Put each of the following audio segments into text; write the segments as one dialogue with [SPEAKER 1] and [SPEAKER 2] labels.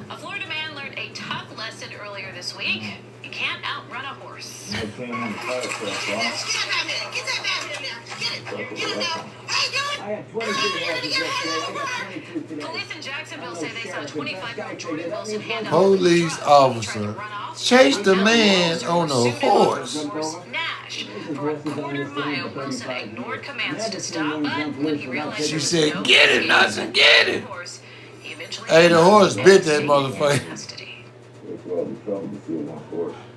[SPEAKER 1] A Florida man learned a tough lesson earlier this week. You can't outrun a horse.
[SPEAKER 2] I can't have the fire truck,
[SPEAKER 3] Get that rabbit in there. Get it. Get it now. Hey, do it.
[SPEAKER 2] I had 23 horses yesterday. I got 22 today.
[SPEAKER 1] Police in Jacksonville say they saw 25-year-old Jordan Wilson hand out
[SPEAKER 4] Police officer chased the man on a horse.
[SPEAKER 1] Nash. For a quarter mile, Wilson ignored commands to stop, but when he realized
[SPEAKER 4] She said, "Get him, Nelson, get him."
[SPEAKER 1] He eventually
[SPEAKER 4] Hey, the horse bit that motherfucker.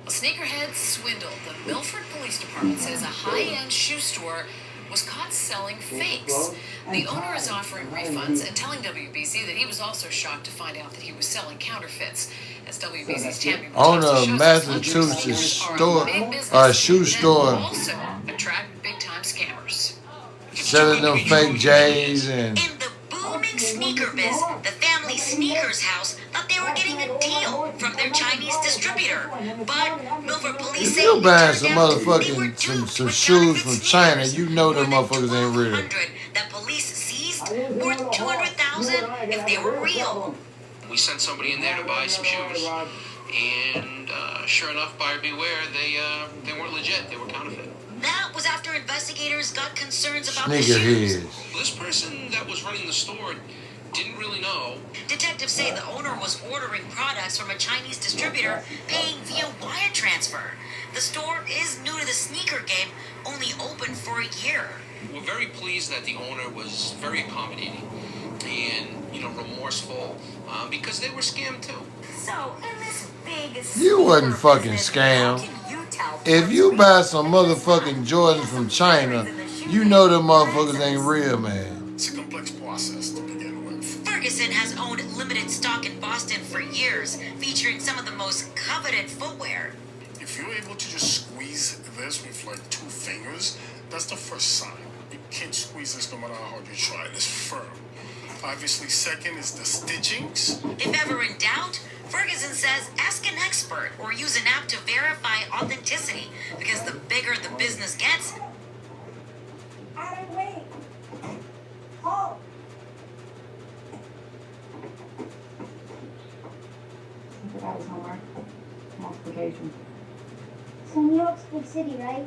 [SPEAKER 1] Sneakerheads swindled. The Milford Police Department says a high-end shoe store was caught selling fakes. The owner is offering refunds and telling WBZ that he was also shocked to find out that he was selling counterfeits. As WBZ's Tammy
[SPEAKER 4] Owner of Massachusetts store or shoe store
[SPEAKER 1] also attract big-time scammers.
[SPEAKER 4] selling them fake J's and.
[SPEAKER 3] In the booming sneaker biz, the family sneakers house thought they were getting a deal from their Chinese distributor. But Milford police say
[SPEAKER 4] You buying some
[SPEAKER 3] they were
[SPEAKER 4] motherfucking
[SPEAKER 3] duped
[SPEAKER 4] some
[SPEAKER 3] with
[SPEAKER 4] shoes from
[SPEAKER 3] counterfeit
[SPEAKER 4] China,
[SPEAKER 3] sneakers.
[SPEAKER 4] you know them
[SPEAKER 3] More than
[SPEAKER 4] motherfuckers ain't real.
[SPEAKER 3] 1,200 that police seized, worth $200,000 if they were real.
[SPEAKER 5] We sent somebody in there to buy some shoes, and sure enough, buyer beware, they weren't legit. They were counterfeit.
[SPEAKER 3] That was after investigators got concerns about the shoes.
[SPEAKER 4] Sneakerheads.
[SPEAKER 5] This person that was running the store didn't really know.
[SPEAKER 3] Detectives say the owner was ordering products from a Chinese distributor, paying via wire transfer. The store is new to the sneaker game, only open for a year.
[SPEAKER 5] We're very pleased that the owner was very accommodating and, remorseful because they were scammed too.
[SPEAKER 3] So, in this big
[SPEAKER 4] You wasn't
[SPEAKER 3] sneaker
[SPEAKER 4] fucking
[SPEAKER 3] business,
[SPEAKER 4] scammed.
[SPEAKER 3] how can you tell
[SPEAKER 4] If you buy some motherfucking Jordans from China, you know them motherfuckers ain't real, man.
[SPEAKER 6] It's a complex process to begin with.
[SPEAKER 3] Ferguson has owned limited stock in Boston for years, featuring some of the most coveted footwear.
[SPEAKER 6] If you're able to just squeeze this with like 2 fingers, that's the first sign. You can't squeeze this no matter how hard you try. It's firm. Obviously, second is the stitchings.
[SPEAKER 3] If ever in doubt, Ferguson says ask an expert or use an app to verify authenticity, because the bigger the business gets,
[SPEAKER 7] Adam, wait. Halt. I forgot his homework. Multiplication. So New York's a big city, right?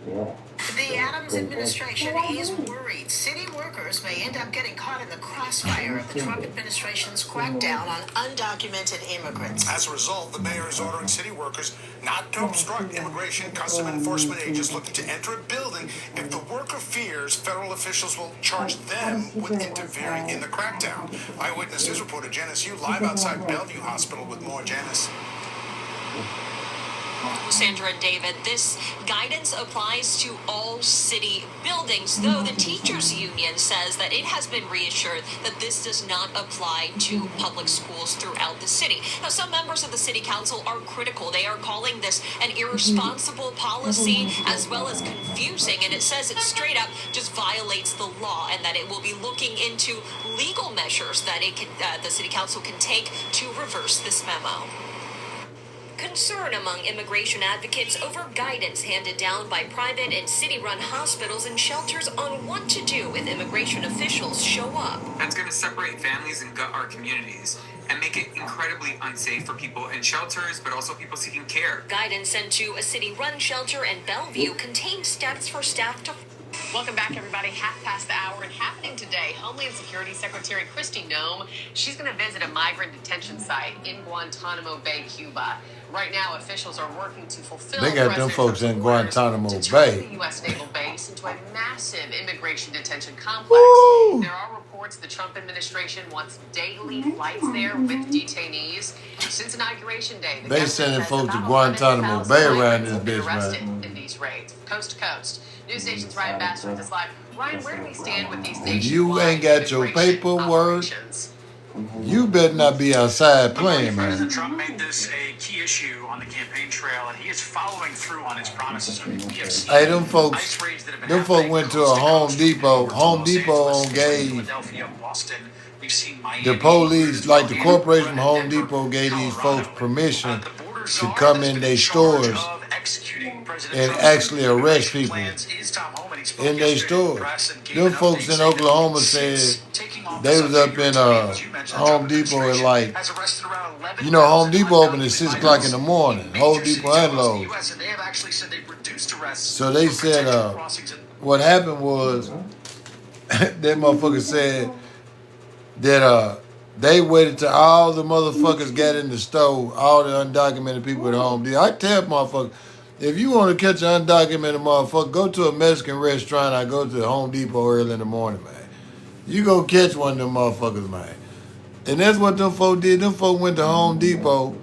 [SPEAKER 2] Yeah.
[SPEAKER 1] The Adams administration is worried city workers may end up getting caught in the crossfire of the Trump administration's crackdown on undocumented immigrants.
[SPEAKER 8] As a result, the mayor is ordering city workers not to obstruct immigration and custom enforcement agents looking to enter a building if the worker fears federal officials will charge them with interfering in the crackdown. Eyewitness News reporter Janice Yu live outside Bellevue Hospital with more. Janice.
[SPEAKER 9] Sandra and David, this guidance applies to all city buildings, though the teachers union says that it has been reassured that this does not apply to public schools throughout the city. Now, some members of the city council are critical. They are calling this an irresponsible policy as well as confusing, and it says it straight up just violates the law and that it will be looking into legal measures that the city council can take to reverse this memo. Concern among immigration advocates over guidance handed down by private and city-run hospitals and shelters on what to do if immigration officials show up.
[SPEAKER 10] That's going to separate families and gut our communities and make it incredibly unsafe for people in shelters, but also people seeking care.
[SPEAKER 9] Guidance sent to a city-run shelter in Bellevue contains steps for staff to...
[SPEAKER 1] Welcome back, everybody. 1:30, and happening today, Homeland Security Secretary Kristi Noem, she's going to visit a migrant detention site in Guantanamo Bay, Cuba. Right now, officials are working to fulfill.
[SPEAKER 4] They got them folks in Guantanamo Bay.
[SPEAKER 1] The U.S. Naval Base into a massive immigration detention complex.
[SPEAKER 4] Woo!
[SPEAKER 1] There are reports reports the Trump administration wants daily flights there with detainees. Since Inauguration Day, the
[SPEAKER 4] They sending folks to Guantanamo Bay around this bitch, man.
[SPEAKER 1] in these raids, coast to coast. News station's Ryan Bass with us live. Ryan, where do we stand with these
[SPEAKER 4] If you ain't got your
[SPEAKER 1] immigration
[SPEAKER 4] paperwork,
[SPEAKER 1] operations?
[SPEAKER 4] you better not be outside playing, man.
[SPEAKER 11] President Trump made this a key issue on the campaign trail, and he is following through on his promises. I mean, we have seen
[SPEAKER 4] Hey, them folks
[SPEAKER 11] ice raids that have been
[SPEAKER 4] Them folk
[SPEAKER 11] happening
[SPEAKER 4] went to a
[SPEAKER 11] coast
[SPEAKER 4] Home
[SPEAKER 11] coast,
[SPEAKER 4] Depot.
[SPEAKER 11] from
[SPEAKER 4] Home
[SPEAKER 11] Los
[SPEAKER 4] Depot
[SPEAKER 11] Angeles,
[SPEAKER 4] gave
[SPEAKER 11] Philadelphia, Boston. We've seen Miami,
[SPEAKER 4] the police, like the corporation from Home
[SPEAKER 11] Denver,
[SPEAKER 4] Depot, gave these
[SPEAKER 11] Colorado.
[SPEAKER 4] folks permission
[SPEAKER 11] The border
[SPEAKER 4] to
[SPEAKER 11] czar
[SPEAKER 4] come
[SPEAKER 11] that's
[SPEAKER 4] in
[SPEAKER 11] been
[SPEAKER 4] their
[SPEAKER 11] charge
[SPEAKER 4] stores
[SPEAKER 11] of executing President
[SPEAKER 4] and
[SPEAKER 11] Trump's
[SPEAKER 4] actually arrest
[SPEAKER 11] immigration
[SPEAKER 4] people
[SPEAKER 11] plans is Tom Homan. He spoke
[SPEAKER 4] in their
[SPEAKER 11] yesterday to the
[SPEAKER 4] stores.
[SPEAKER 11] press and gave
[SPEAKER 4] Them
[SPEAKER 11] an
[SPEAKER 4] folks
[SPEAKER 11] update
[SPEAKER 4] in
[SPEAKER 11] saying that
[SPEAKER 4] Oklahoma
[SPEAKER 11] since
[SPEAKER 4] said
[SPEAKER 11] taking office
[SPEAKER 4] they was
[SPEAKER 11] on
[SPEAKER 4] up in
[SPEAKER 11] January 20th, as you mentioned, the
[SPEAKER 4] Home
[SPEAKER 11] Trump
[SPEAKER 4] Depot at
[SPEAKER 11] administration
[SPEAKER 4] like,
[SPEAKER 11] has arrested around 11,000
[SPEAKER 4] you know, Home Depot open at
[SPEAKER 11] undocumented
[SPEAKER 4] 6 o'clock in the
[SPEAKER 11] migrants
[SPEAKER 4] morning.
[SPEAKER 11] in
[SPEAKER 4] Home
[SPEAKER 11] major
[SPEAKER 4] Depot
[SPEAKER 11] cities across the
[SPEAKER 4] unloads.
[SPEAKER 11] US, and they have actually said they've reduced arrests
[SPEAKER 4] So they
[SPEAKER 11] for
[SPEAKER 4] said,
[SPEAKER 11] potential crossings in
[SPEAKER 4] what happened was, that motherfucker said that they waited till all the motherfuckers got in the store, all the undocumented people at Home Depot. I tell motherfuckers, if you want to catch an undocumented motherfucker, go to a Mexican restaurant. I go to the Home Depot early in the morning, man. You go catch one of them motherfuckers, man. And that's what them folk did. Them folk went to Home Depot.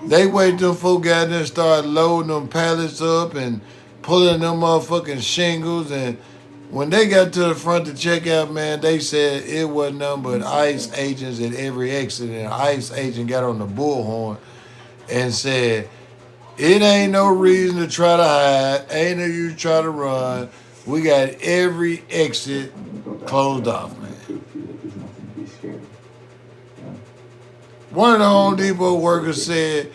[SPEAKER 4] They waited till them folk got in there and started loading them pallets up and pulling them motherfucking shingles. And when they got to the front to check out, man, they said it wasn't nothing but ICE agents at every exit. And an ICE agent got on the bullhorn and said, it ain't no reason to try to hide. Ain't no use to try to run. We got every exit closed off, man. One of the Home Depot workers said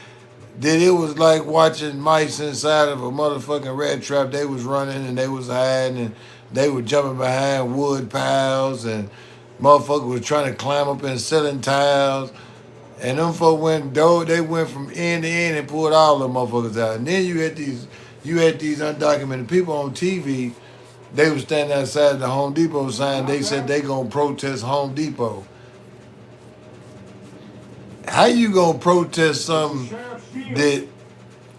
[SPEAKER 4] that it was like watching mice inside of a motherfucking rat trap. They was running and they was hiding and they were jumping behind wood piles and motherfuckers was trying to climb up in ceiling tiles. And them folk they went from end to end and pulled all them motherfuckers out. And then you had these undocumented people on TV. They was standing outside the Home Depot sign. They said they gonna protest Home Depot. How you gonna protest something that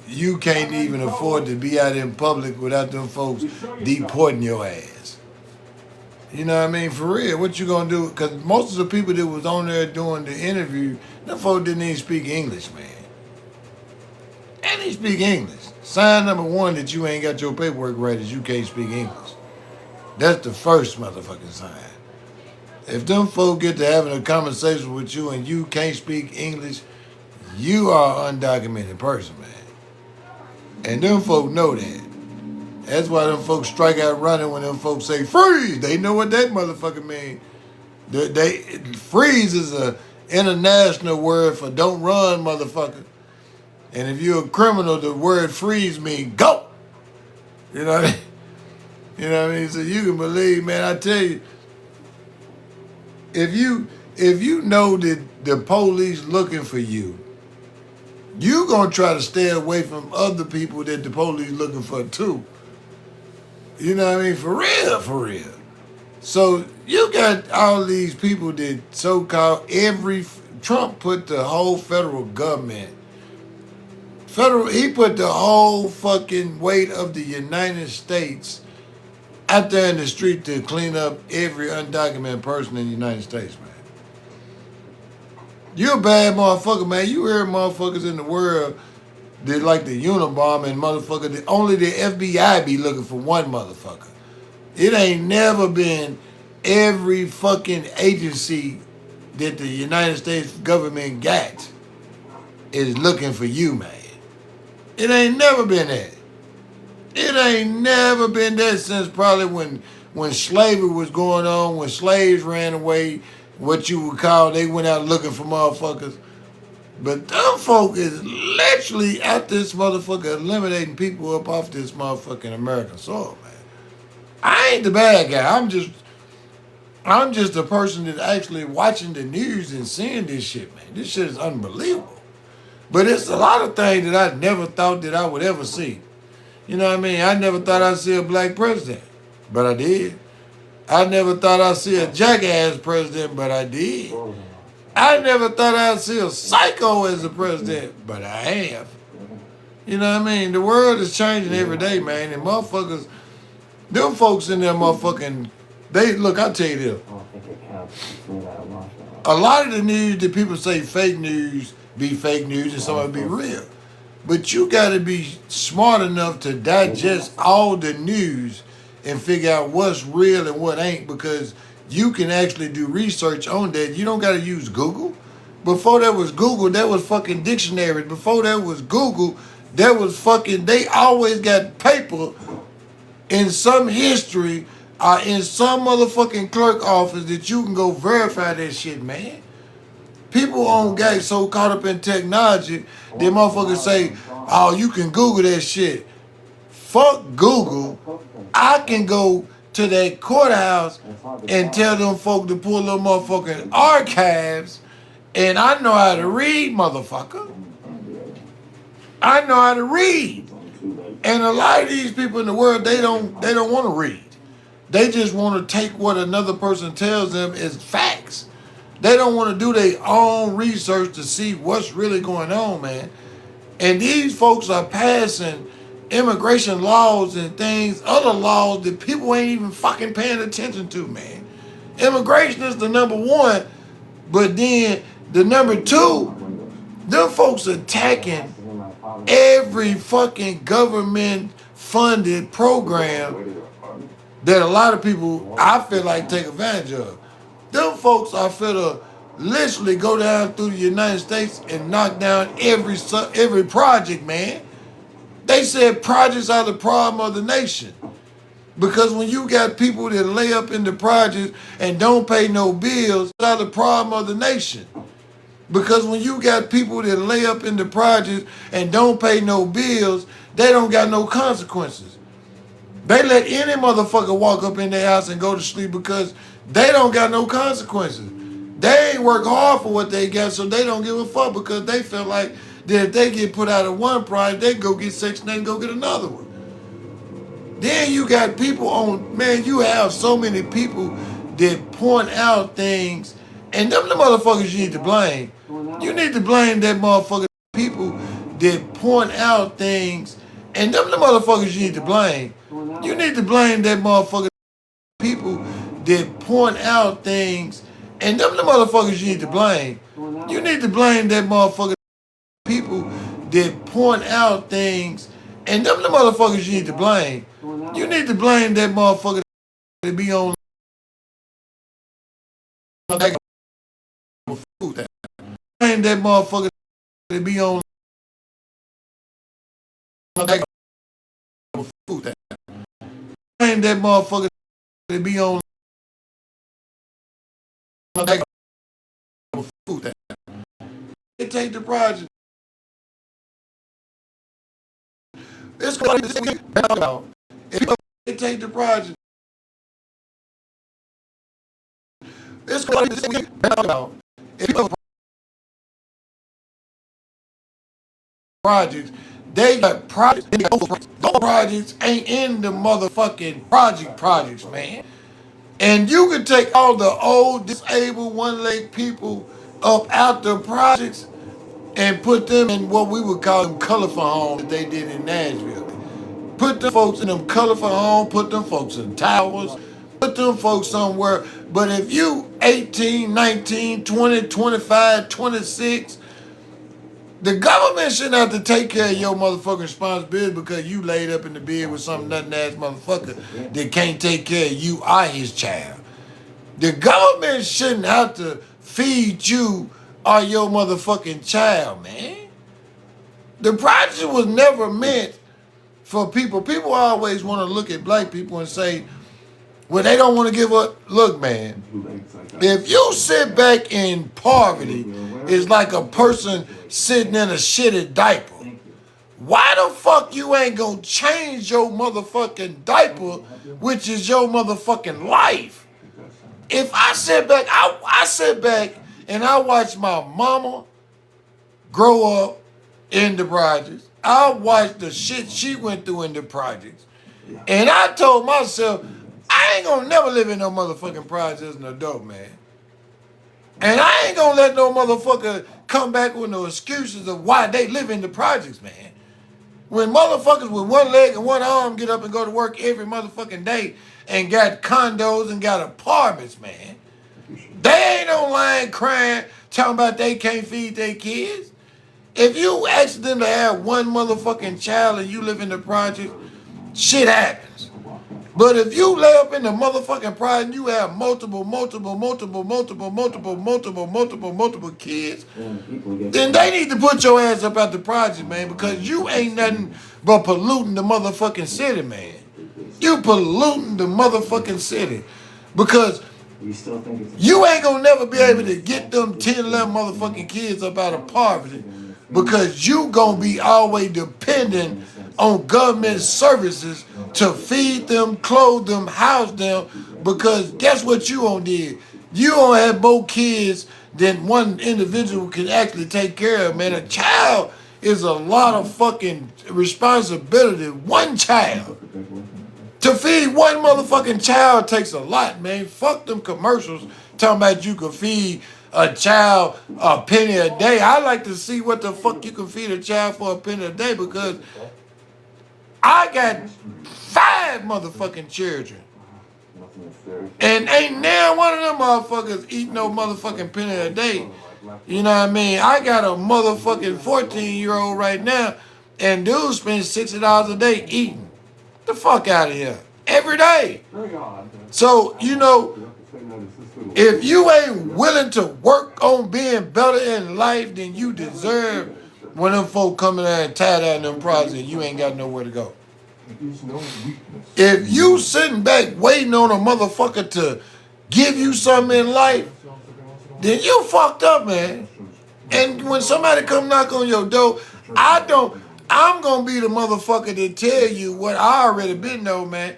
[SPEAKER 4] you can't even afford to be out in public without them folks deporting your ass? You know what I mean? For real, what you gonna do? Because most of the people that was on there doing the interview, them folks didn't even speak English, man. And they speak English. Sign number one that you ain't got your paperwork right is you can't speak English. That's the first motherfucking sign. If them folk get to having a conversation with you and you can't speak English, you are an undocumented person, man. And them folk know that. That's why them folks strike out running when them folks say freeze. They know what that motherfucker mean. Freeze is a international word for don't run, motherfucker. And if you're a criminal, the word freeze means go. You know what I mean? You know what I mean? So you can believe, man, I tell you, if you know that the police looking for you, you gonna try to stay away from other people that the police looking for too. You know what I mean? For real, for real. So you got all these people that so-called Trump put the whole federal government, he put the whole fucking weight of the United States out there in the street to clean up every undocumented person in the United States, man. You a bad motherfucker, man. You hear motherfuckers in the world that like the Unabomber and motherfucker that only the FBI be looking for one motherfucker. It ain't never been every fucking agency that the United States government got is looking for you, man. It ain't never been that. It ain't never been that since probably when slavery was going on, when slaves ran away, what you would call, they went out looking for motherfuckers. But them folk is literally out this motherfucker eliminating people up off this motherfucking American soil, man. I ain't the bad guy. I'm just a person that actually watching the news and seeing this shit, man. This shit is unbelievable. But it's a lot of things that I never thought that I would ever see. You know what I mean? I never thought I'd see a black president, but I did. I never thought I'd see a jackass president, but I did. I never thought I'd see a psycho as a president, but I have. You know what I mean? The world is changing every day, man, and motherfuckers, them folks in there motherfucking, look, I'll tell you this. A lot of the news that people say fake news be fake news and some of it be real. But you got to be smart enough to digest all the news and figure out what's real and what ain't, because you can actually do research on that. You don't got to use Google. Before there was Google, there was fucking dictionaries. Before there was Google, there was fucking, they always got paper in some history or in some motherfucking clerk office that you can go verify that shit, man. People on get so caught up in technology, they motherfuckers say, oh, you can Google that shit. Fuck Google. I can go to that courthouse and tell them folk to pull them motherfucking archives, and I know how to read, motherfucker. I know how to read. And a lot of these people in the world, they don't want to read. They just want to take what another person tells them as facts. They don't want to do their own research to see what's really going on, man. And these folks are passing immigration laws and things, other laws that people ain't even fucking paying attention to, man. Immigration is the number one, but then the number two, them folks attacking every fucking government funded program that a lot of people, I feel like, take advantage of. Them folks are finna literally go down through the United States and knock down every project, man. They said projects are the problem of the nation. Because when you got people that lay up in the projects and don't pay no bills, are the problem of the nation. Because when you got people that lay up in the projects and don't pay no bills, they don't got no consequences. They let any motherfucker walk up in their house and go to sleep because they don't got no consequences. They ain't work hard for what they got, so they don't give a fuck because they feel like that if they get put out of one project, they go get Section 8 and go get another one. Then you got people on, man, you have so many people that point out things, and them the motherfuckers you need to blame. You need to blame that motherfucker people that point out things, and them the motherfuckers you need to blame. You need to blame that motherfucker people that point out things, and them the motherfuckers you need to blame. You need to blame that motherfucker people that point out things, and them the motherfuckers you need to blame. You need to blame that motherfucker that be on food. Blame that motherfucker that be on food. Blame that motherfucker that be on food. They take the project. It's going to be about. If they take the project, it's going to be about. If projects, they got projects. Those projects ain't in the motherfucking projects, man. And you can take all the old, disabled, one-leg people up out the projects and put them in what we would call them colorful homes that they did in Nashville. Put them folks in them colorful homes, put them folks in towers, put them folks somewhere. But if you 18, 19, 20, 25, 26, the government shouldn't have to take care of your motherfucking responsibility because you laid up in the bed with some nothing-ass motherfucker that can't take care of you or his child. The government shouldn't have to feed you or your motherfucking child, man. The project was never meant for people. People always want to look at black people and say, well, they don't want to give up. Look, man, if you sit back in poverty, it's like a person sitting in a shitty diaper. Why the fuck you ain't gonna change your motherfucking diaper, which is your motherfucking life? If I sit back, I sit back and I watch my mama grow up in the projects. I watched the shit she went through in the projects. And I told myself, I ain't gonna never live in no motherfucking projects as an adult, man. And I ain't gonna let no motherfucker come back with no excuses of why they live in the projects, man. When motherfuckers with one leg and one arm get up and go to work every motherfucking day and got condos and got apartments, man, They ain't online crying, talking about they can't feed their kids. If you accidentally have one motherfucking child and you live in the project, shit happens. But if you lay up in the motherfucking project and you have multiple kids, then they need to put your ass up at the project, man, because you ain't nothing but polluting the motherfucking city, man. You polluting the motherfucking city. Because you ain't gonna never be able to get them 10, 11 motherfucking kids up out of poverty because you gonna be always dependent on government services to feed them, clothe them, house them, because guess what you on did? You don't have more kids than one individual can actually take care of, man. A child is a lot of fucking responsibility. One child. To feed one motherfucking child takes a lot, man. Fuck them commercials talking about you can feed a child a penny a day. I like to see what the fuck you can feed a child for a penny a day because I got 5 motherfucking children. And ain't now one of them motherfuckers eat no motherfucking penny a day. You know what I mean? I got a motherfucking 14-year-old right now and dude spends $60 a day eating. The fuck out of here. Every day. So, you know, if you ain't willing to work on being better in life, then you deserve when them folk come in there and tie down them projects, you ain't got nowhere to go. If you sitting back waiting on a motherfucker to give you something in life, then you fucked up, man. And when somebody come knock on your door, I'm gonna be the motherfucker to tell you what I already been know, man.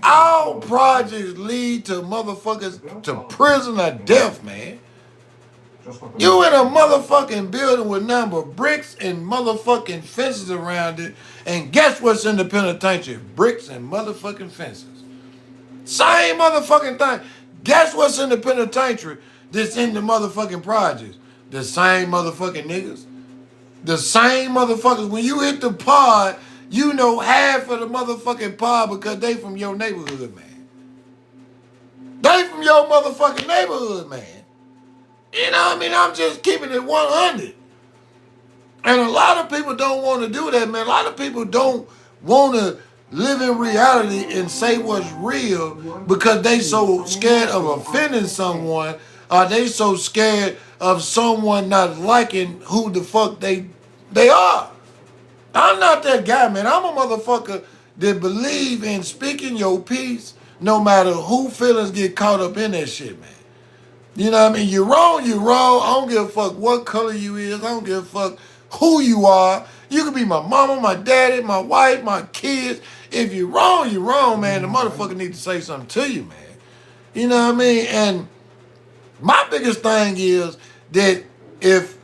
[SPEAKER 4] All projects lead to motherfuckers to prison or death, man. You in a motherfucking building with nothing but bricks and motherfucking fences around it, and guess what's in the penitentiary? Bricks and motherfucking fences. Same motherfucking thing. Guess what's in the penitentiary that's in the motherfucking projects? The same motherfucking niggas. The same motherfuckers. When you hit the pod, you know half of the motherfucking pod because they from your neighborhood, man. They from your motherfucking neighborhood, man. You know what I mean? I'm just keeping it 100. And a lot of people don't want to do that, man. A lot of people don't want to live in reality and say what's real because they so scared of offending someone, or they so scared of someone not liking who the fuck they are. I'm not that guy, man. I'm a motherfucker that believe in speaking your piece no matter who feelings get caught up in that shit, man. You know what I mean? You're wrong, you're wrong. I don't give a fuck what color you is. I don't give a fuck who you are. You can be my mama, my daddy, my wife, my kids. If you're wrong, man. The motherfucker need to say something to you, man. You know what I mean? And my biggest thing is that if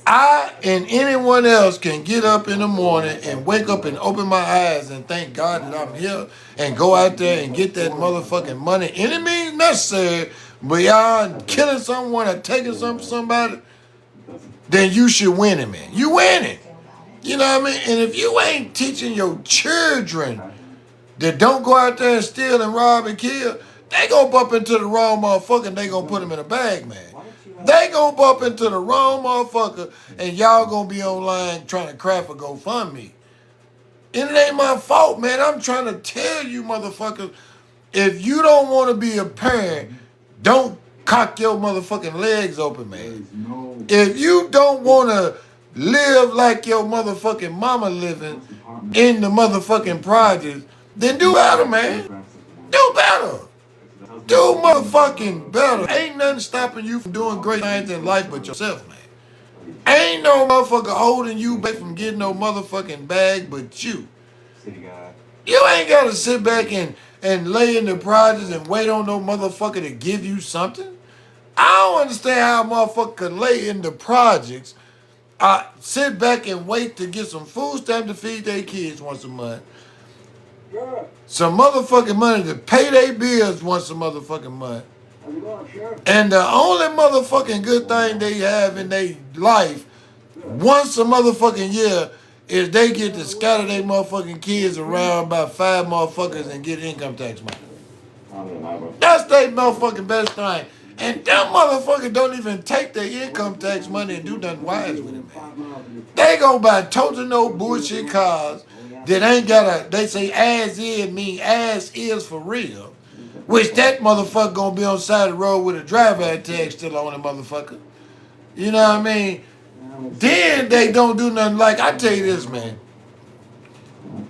[SPEAKER 4] I and anyone else can get up in the morning and wake up and open my eyes and thank God that I'm here and go out there and get that motherfucking money, any means necessary, beyond killing someone or taking something from somebody, then you should win it, man. You win it. You know what I mean? And if you ain't teaching your children that don't go out there and steal and rob and kill, they gonna bump into the wrong motherfucker and they gonna put them in a bag, man. They gonna bump into the wrong motherfucker and y'all gonna be online trying to craft a GoFundMe. And it ain't my fault, man. I'm trying to tell you motherfuckers, if you don't want to be a parent, don't cock your motherfucking legs open, man. If you don't want to live like your motherfucking mama living in the motherfucking projects, then do better, man. Do better. Do motherfucking better. Ain't nothing stopping you from doing great things in life but yourself, man. Ain't no motherfucker holding you back from getting no motherfucking bag but you. You ain't got to sit back and lay in the projects and wait on no motherfucker to give you something. I don't understand how a motherfucker can lay in the projects, sit back and wait to get some food stamps to feed their kids once a month, some motherfucking money to pay their bills once a motherfucking month, and the only motherfucking good thing they have in their life once a motherfucking year is they get to scatter their motherfucking kids around by 5 motherfuckers and get income tax money. That's their motherfucking best thing. And them motherfuckers don't even take their income tax money and do nothing wise with it, man. They go buy total no bullshit cars that ain't got a, they say as is mean as is for real. Which that motherfucker gonna be on the side of the road with a driver tag still on the motherfucker. You know what I mean? Then they don't do nothing like, I tell you this, man.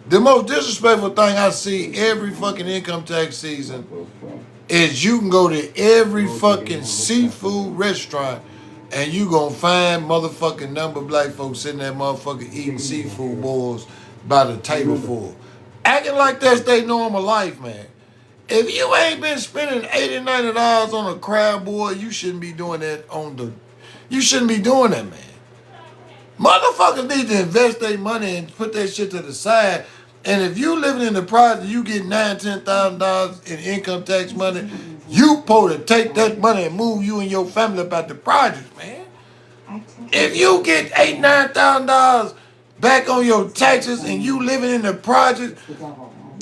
[SPEAKER 4] The most disrespectful thing I see every fucking income tax season is you can go to every fucking seafood restaurant and you gonna find motherfucking number of black folks sitting there motherfucking eating seafood boils by the table full. Acting like that's their normal life, man. If you ain't been spending $80, $90 on a crab boil, you shouldn't be doing that you shouldn't be doing that, man. Motherfuckers need to invest their money and put that shit to the side. And if you living in the project, you get $9,000, $10,000 in income tax money, you supposed to take that money and move you and your family about the project, man. If you get $8,000, $9,000 back on your taxes and you living in the project,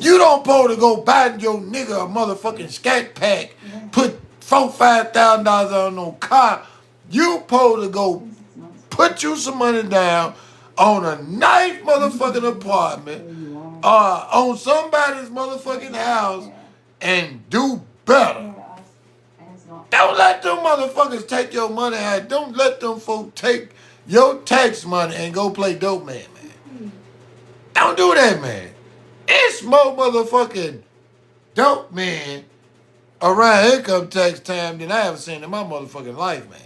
[SPEAKER 4] you don't supposed to go buy your nigga a motherfucking scat pack, put $4,000, $5,000 on no car. You supposed to go put you some money down on a nice motherfucking apartment on somebody's motherfucking house and do better. Don't let them motherfuckers take your money out. Don't let them folk take your tax money and go play dope man. Don't do that, man. It's more motherfucking dope man around income tax time than I ever seen in my motherfucking life, man.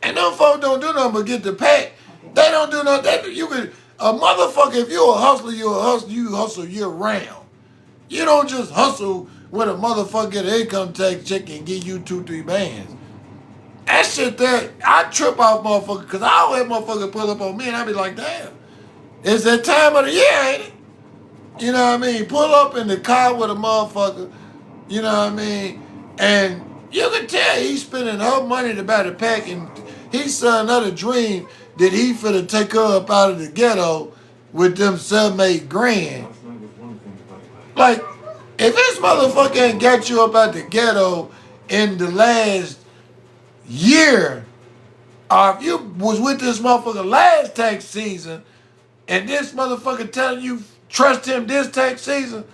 [SPEAKER 4] And them folks don't do nothing but get the pack. They don't do nothing. You can, a motherfucker, if you're a hustler, you hustle year round. You don't just hustle when a motherfucker get an income tax check and give you 2-3 bands. That shit there, I trip off motherfuckers because I always have motherfuckers pull up on me and I be like, damn, it's that time of the year, ain't it? You know what I mean? Pull up in the car with a motherfucker, you know what I mean? And you can tell he's spending her money to buy the pack and he's selling another dream that he finna take her up out of the ghetto with them 7-8 grand. Like, if this motherfucker ain't got you up out the ghetto in the last year, or if you was with this motherfucker last tax season, and this motherfucker telling you trust him this tax season,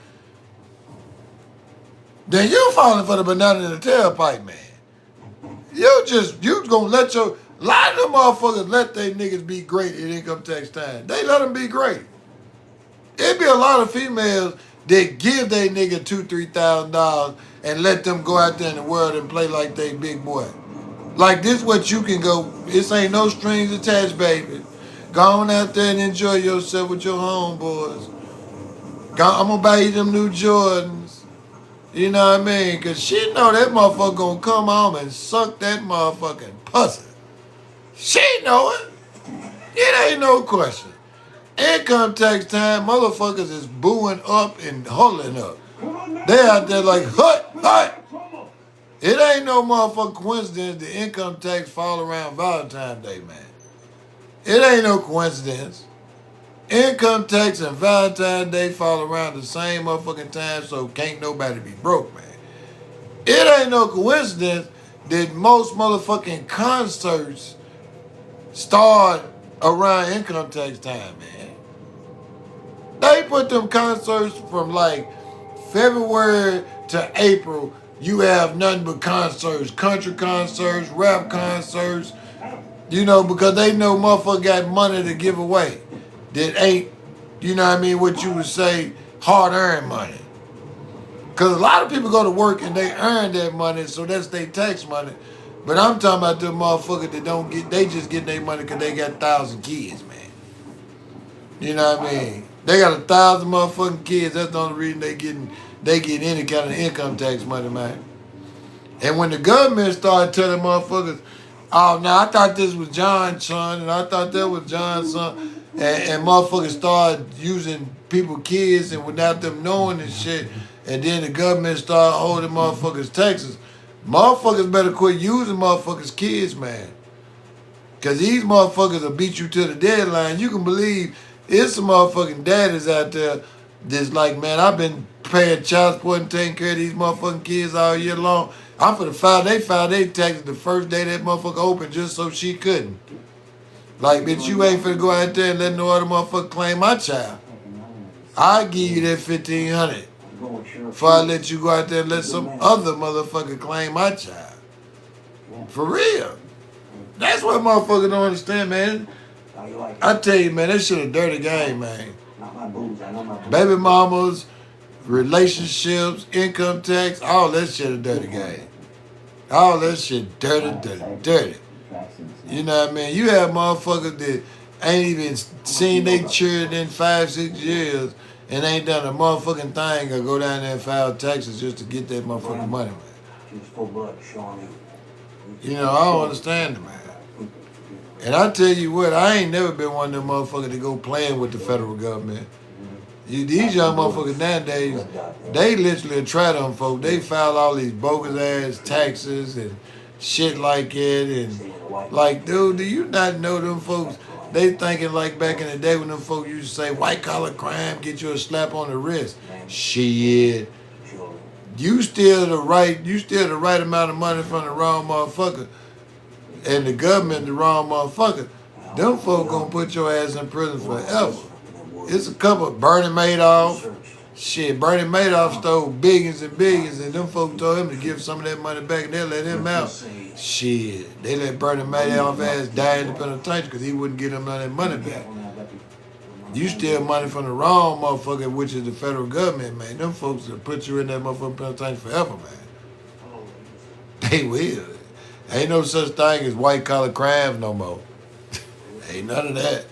[SPEAKER 4] then you falling for the banana in the tailpipe, man. You gonna let a lot of them motherfuckers let they niggas be great at income tax time. They let them be great. It be a lot of females that give they nigga $2,000, $3,000 and let them go out there in the world and play like they big boy. Like this what you can go, this ain't no strings attached, baby. Go on out there and enjoy yourself with your homeboys. I'm gonna buy you them new Jordans. You know what I mean? Cause she know that motherfucker gonna come home and suck that motherfucking pussy. She know it. It ain't no question. Income tax time, motherfuckers is booing up and hulling up. They out there like, hut. It ain't no motherfucking coincidence the income tax fall around Valentine's Day, man. It ain't no coincidence. Income tax and Valentine's Day fall around the same motherfucking time, so can't nobody be broke, man. It ain't no coincidence that most motherfucking concerts start around income tax time, man. They put them concerts from like February to April. You have nothing but concerts, country concerts, rap concerts, you know, because they know motherfucker got money to give away that ain't, you know what I mean, what you would say, hard-earned money. Because a lot of people go to work and they earn that money, so that's their tax money. But I'm talking about them motherfuckers that don't get, they just get their money because they got 1,000 kids, man. You know what I mean? They got 1,000 motherfucking kids. That's the only reason they get any kind of income tax money, man. And when the government started telling motherfuckers, oh, now I thought this was John's son, and I thought that was John's son, and motherfuckers started using people's kids and without them knowing and shit, and then the government started holding motherfuckers' taxes. Motherfuckers better quit using motherfuckers' kids, man. Because these motherfuckers will beat you to the deadline. You can believe it's some motherfucking daddies out there that's like, man, I've been paying child support and taking care of these motherfucking kids all year long. I'm for the file. They filed their taxes the first day that motherfucker opened just so she couldn't. Like, bitch, you ain't finna go out there and let no other motherfucker claim my child. I'll give you that $1,500 before I let you go out there and let some other motherfucker claim my child. For real. That's what motherfuckers don't understand, man. I tell you, man, that shit a dirty game, man. Baby mamas, relationships, income tax, all that shit a dirty game. All that shit dirty. You know what I mean? You have motherfuckers that ain't even seen they children in 5-6 years and ain't done a motherfucking thing or go down there and file taxes just to get that motherfucking money, man. You know, I don't understand it, man. And I tell you what, I ain't never been one of them motherfuckers to go playing with the federal government. These young motherfuckers nowadays, they literally try them folks. They file all these bogus ass taxes and shit like it. And like, dude, do you not know them folks? They thinking like back in the day when them folks used to say white collar crime, get you a slap on the wrist. Shit. You still the right amount of money from the wrong motherfucker. And the government the wrong motherfucker. Them folks gonna put your ass in prison forever. It's a couple of Bernie Madoff. Shit, Bernie Madoff stole billions and billions, and them folks told him to give some of that money back, and they let him out. Shit, they let Bernie Madoff ass die in the penitentiary because he wouldn't get them none of that money back. You steal money from the wrong motherfucker, which is the federal government, man. Them folks will put you in that motherfucking penitentiary forever, man. They will. Ain't no such thing as white collar crime no more. Ain't none of that.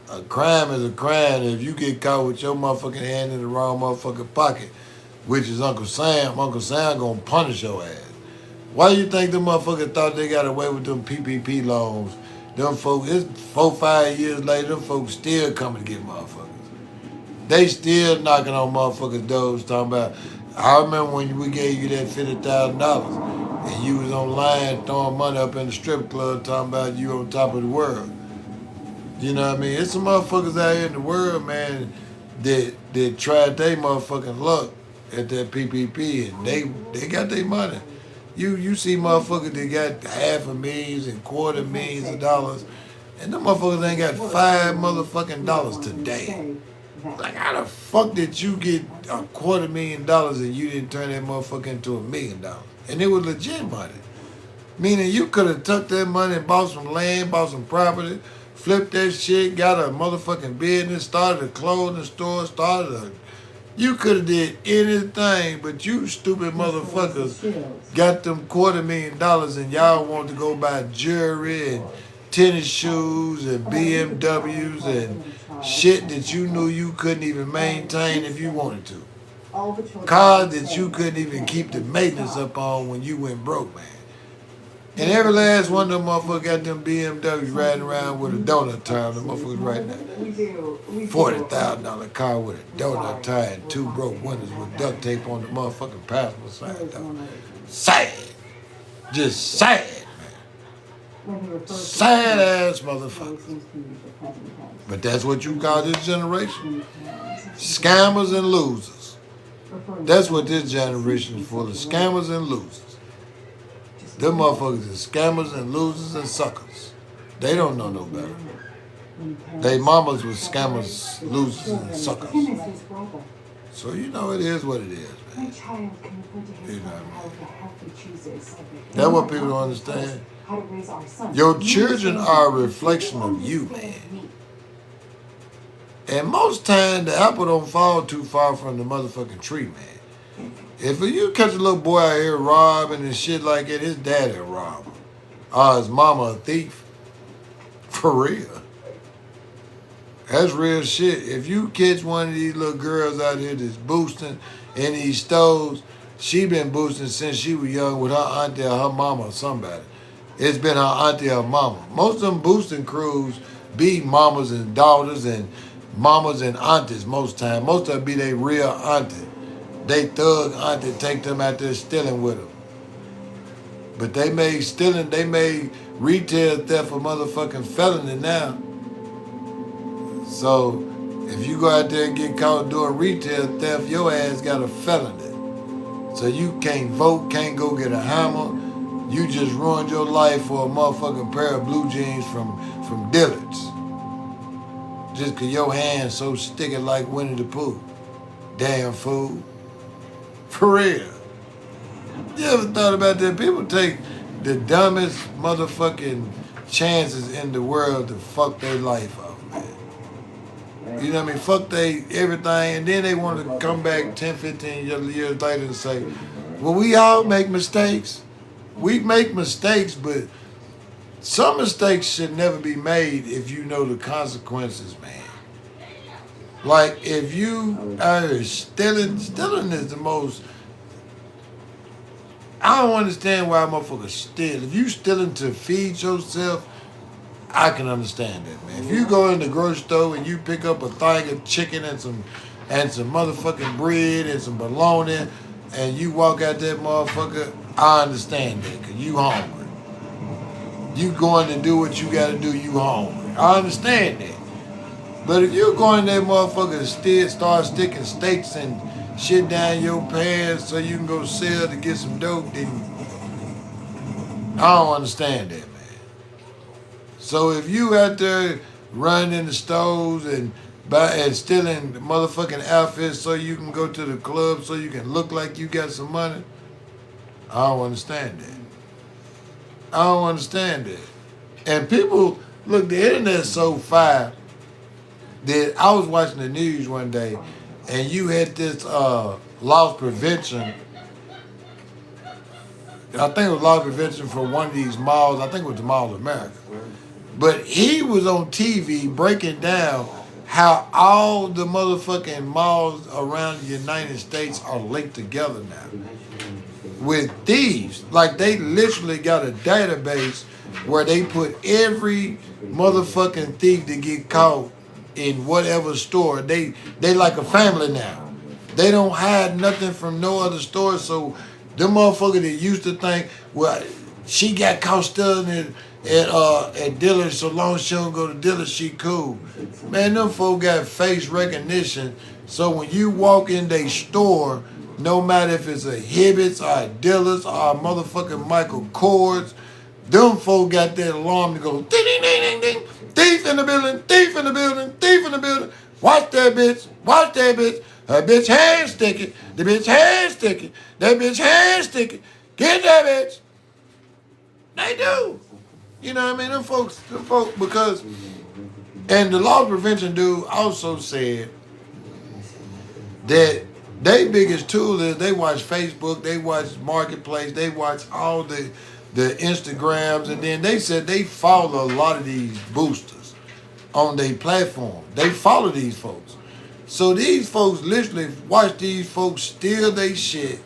[SPEAKER 4] A crime is a crime. If you get caught with your motherfucking hand in the wrong motherfucking pocket, which is Uncle Sam gonna punish your ass. Why you think them motherfuckers thought they got away with them PPP loans? Them folks, it's 4-5 years later, them folks still coming to get motherfuckers. They still knocking on motherfuckers' doors talking about, I remember when we gave you that $50,000 and you was online throwing money up in the strip club talking about you on top of the world. You know what I mean? It's some motherfuckers out here in the world, man, that tried their motherfucking luck at that PPP, and they got their money. You see motherfuckers that got $500,000 and $250,000 of dollars, and them motherfuckers ain't got $5 motherfucking dollars today. Like, how the fuck did you get $250,000 and you didn't turn that motherfucker into $1 million? And it was legit money. Meaning you could have took that money and bought some land, bought some property, flipped that shit, got a motherfucking business, started a clothing store, you could have did anything, but you stupid motherfuckers got them $250,000 and y'all want to go buy jewelry and tennis shoes and BMWs and shit that you knew you couldn't even maintain if you wanted to. Cars that you couldn't even keep the maintenance up on when you went broke, man. And every last one of them motherfuckers got them BMWs riding around with a donut tire. The motherfuckers right now. $40,000 car with a donut tire and 2 broke windows with duct tape on the motherfucking passenger side, though. Sad. Just sad, man. Sad ass motherfuckers. But that's what you call this generation. Scammers and losers. That's what this generation is full of. Scammers and losers. Them motherfuckers are scammers and losers and suckers. They don't know no better. They mamas was scammers, losers, and suckers. So you know it is what it is, man. You know what I mean? That's what people don't understand. Your children are a reflection of you, man. And most times the apple don't fall too far from the motherfucking tree, man. If you catch a little boy out here robbing and shit like that, his daddy a robber. Or his mama a thief. For real. That's real shit. If you catch one of these little girls out here that's boosting in these stores, she been boosting since she was young with her auntie or her mama or somebody. It's been her auntie or mama. Most of them boosting crews be mamas and daughters and mamas and aunties most time. Most of them be they real auntie. They thug auntie take them out there stealing with them. But they made retail theft a motherfucking felony now. So if you go out there and get caught doing retail theft, your ass got a felony. So you can't vote, can't go get a hammer. You just ruined your life for a motherfucking pair of blue jeans from Dillard's. Just cause your hands so sticky like Winnie the Pooh. Damn fool. For real. You ever thought about that? People take the dumbest motherfucking chances in the world to fuck their life up, man. You know what I mean? Fuck they everything, and then they want to come back 10, 15 years later and say, well, we all make mistakes. We make mistakes, but some mistakes should never be made if you know the consequences, man. Like, if you are stealing is the most... I don't understand why motherfuckers steal. If you stealing to feed yourself, I can understand that, man. If you go in the grocery store and you pick up a thing of chicken and some motherfucking bread and some bologna and you walk out that motherfucker, I understand that, because you hungry. You going to do what you got to do, you hungry. I understand that. But if you're going there, motherfucker, to start sticking steaks and shit down your pants so you can go sell to get some dope, then I don't understand that, man. So if you out there running in the stores and stealing motherfucking outfits so you can go to the club so you can look like you got some money, I don't understand that. I don't understand that. And people, look, the internet's so fire that I was watching the news one day and you had this loss prevention. I think it was loss prevention for one of these malls. I think it was the Mall of America. But he was on TV breaking down how all the motherfucking malls around the United States are linked together now with thieves. Like, they literally got a database where they put every motherfucking thief that get caught in whatever store. They like a family now. They don't hide nothing from no other store. So them motherfuckers that used to think, well, she got caught stealing at Dillard's, so long as she don't go to Dillard's, she cool. Man, them folk got face recognition. So when you walk in their store, no matter if it's a Hibbett's or a Dillard's or a motherfucking Michael Kors, them folk got that alarm to go ding ding ding ding ding. Thief in the building, thief in the building, thief in the building. Watch that bitch, watch that bitch. Her bitch hand sticky, the bitch hand sticky, that bitch hand sticky. Get that bitch. They do. You know what I mean? Them folks, because, and the loss prevention dude also said that their biggest tool is they watch Facebook, they watch Marketplace, they watch all the Instagrams, and then they said they follow a lot of these boosters on their platform. They follow these folks. So these folks literally watch these folks steal their shit,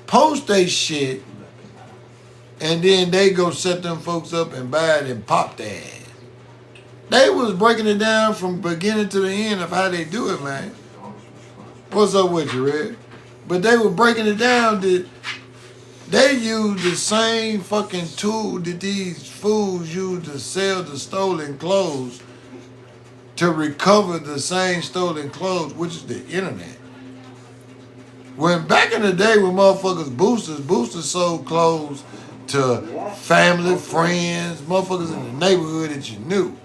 [SPEAKER 4] post their shit, and then they go set them folks up and buy it and pop their ass. They was breaking it down from beginning to the end of how they do it, man. What's up with you, Red? But they were breaking it down that they use the same fucking tool that these fools use to sell the stolen clothes to recover the same stolen clothes, which is the internet. When back in the day when motherfuckers boosters sold clothes to family, friends, motherfuckers in the neighborhood that you knew.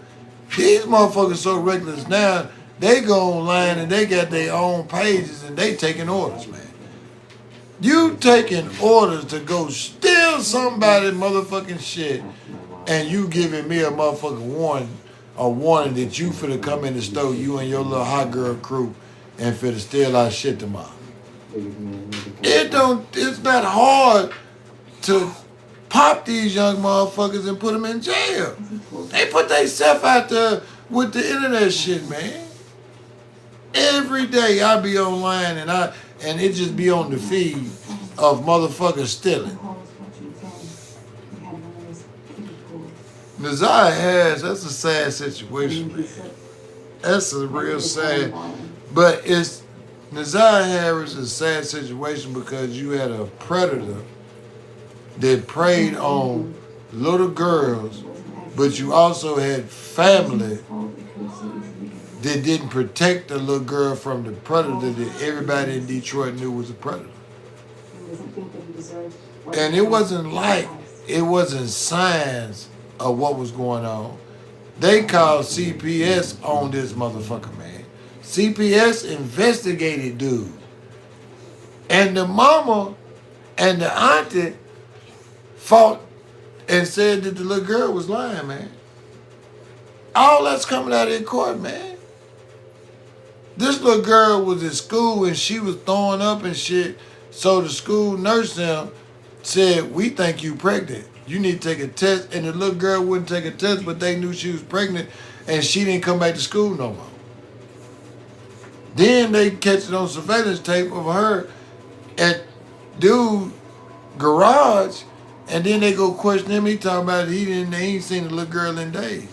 [SPEAKER 4] These motherfuckers so reckless now, they go online and they got their own pages and they taking orders, man. You taking orders to go steal somebody's motherfucking shit and you giving me a motherfucking warning that you finna come in the store, you and your little hot girl crew, and finna steal our shit tomorrow. It's not hard to pop these young motherfuckers and put them in jail. They put themselves out there with the internet shit, man. Every day I be online and it just be on the feed of motherfuckers stealing. Nazar Harris, that's a sad situation, man. That's a real sad, but it's Nazar Harris is a sad situation because you had a predator that preyed on little girls, but you also had family that didn't protect the little girl from the predator that everybody in Detroit knew was a predator.
[SPEAKER 7] he doesn't think that he deserves.
[SPEAKER 4] And it wasn't like it wasn't signs of what was going on. They called CPS on this motherfucker, man. CPS investigated dude. And the mama and the auntie fought and said that the little girl was lying, man. All that's coming out of the court, man. This little girl was at school and she was throwing up and shit. So the school nurse them said, we think you pregnant. You need to take a test. And the little girl wouldn't take a test, but they knew she was pregnant and she didn't come back to school no more. Then they catch it on surveillance tape of her at dude garage, and then they go question him. He talking about he ain't seen the little girl in days.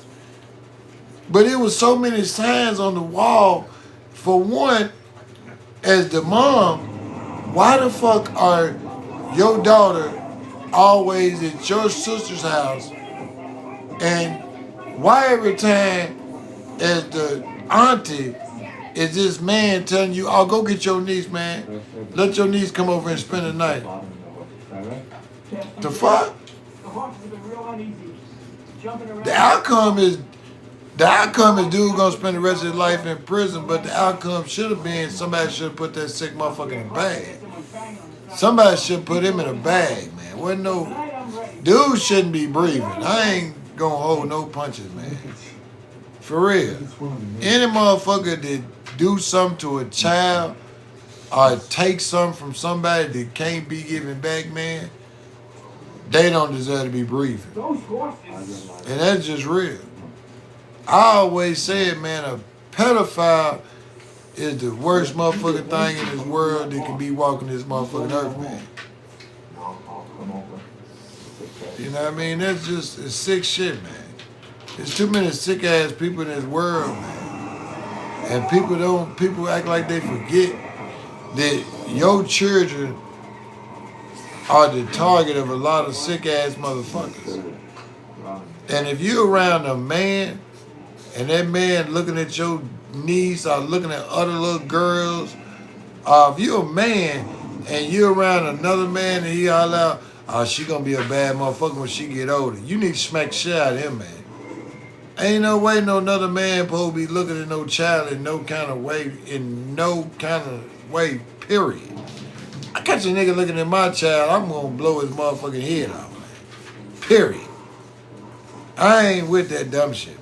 [SPEAKER 4] But it was so many signs on the wall. For one, as the mom, why the fuck are your daughter always at your sister's house, and why every time as the auntie is this man telling you, oh, go get your niece, man. Let your niece come over and spend the night. The fuck? The outcome is dude gonna spend the rest of his life in prison, but the outcome should have been somebody should have put that sick motherfucker in a bag. Somebody should put him in a bag, man. Wasn't no dude shouldn't be breathing. I ain't gonna hold no punches, man. For real. Any motherfucker that do something to a child or take something from somebody that can't be given back, man, they don't deserve to be breathing. And that's just real. I always said, man, a pedophile is the worst motherfucking thing in this world that can be walking this motherfucking earth, man. You know what I mean? That's just it's sick shit, man. There's too many sick ass people in this world, man. And people act like they forget that your children are the target of a lot of sick ass motherfuckers. And if you're around a man and that man looking at your niece or looking at other little girls, if you're a man and you're around another man and he all out, oh, she gonna be a bad motherfucker when she get older, you need to smack the shit out of him, man. Ain't no way no another man supposed to be looking at no child in no kind of way, period. I catch a nigga looking at my child, I'm gonna blow his motherfucking head off, man. Period. I ain't with that dumb shit.